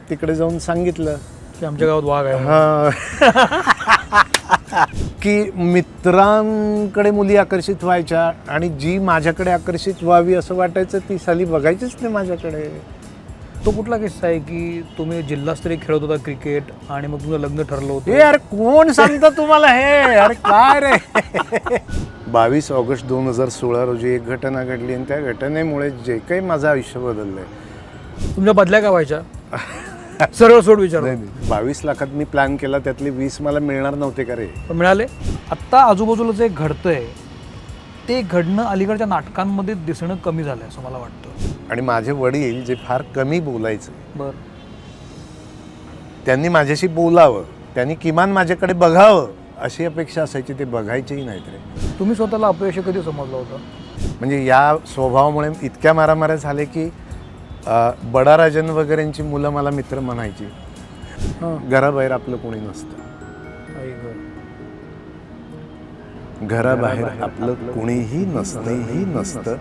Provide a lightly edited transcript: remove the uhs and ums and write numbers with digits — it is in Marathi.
तिकडे जाऊन सांगितलं की आमच्या गावात वाघ आहे. हा की मित्रांकडे मुली आकर्षित व्हायच्या आणि जी माझ्याकडे आकर्षित व्हावी असं वाटायचं ती साली बघायचीच नाही माझ्याकडे. तो कुठला किस्सा आहे की तुम्ही जिल्हास्तरीय खेळत होता क्रिकेट आणि मग तुझं लग्न ठरलं होतं? हे यार कोण सांगतं तुम्हाला हे? अरे काय रे 22 ऑगस्ट 2016 रोजी एक घटना घडली आणि त्या घटनेमुळे जे काही माझं आयुष्य बदललंय. तुमच्या बदल्या का व्हायच्या? सरळ सोड विचार. 22 लाखात मी प्लॅन केला त्यातले 20 मला मिळणार नव्हते का रे? मिळाले. आत्ता आजूबाजूला जे घडतंय ते घडणं अलीकडच्या नाटकांमध्ये दिसणं कमी झालंय असं मला वाटतं. आणि माझे वडील जे फार कमी बोलायचे, बरं, त्यांनी माझ्याशी बोलावं, त्यांनी किमान माझ्याकडे बघावं अशी अपेक्षा असायची. ते बघायचेही नाहीत रे. तुम्ही स्वतःला अपयशी कधी समजलं होतं? म्हणजे या स्वभावामुळे इतक्या मारामाऱ्या झाले की बडा राजन वगैरेंची मुलं मला मित्र म्हणायची. घराबाहेर आपलं कोणी नसतं, घराबाहेर आपलं कोणीही नसतं.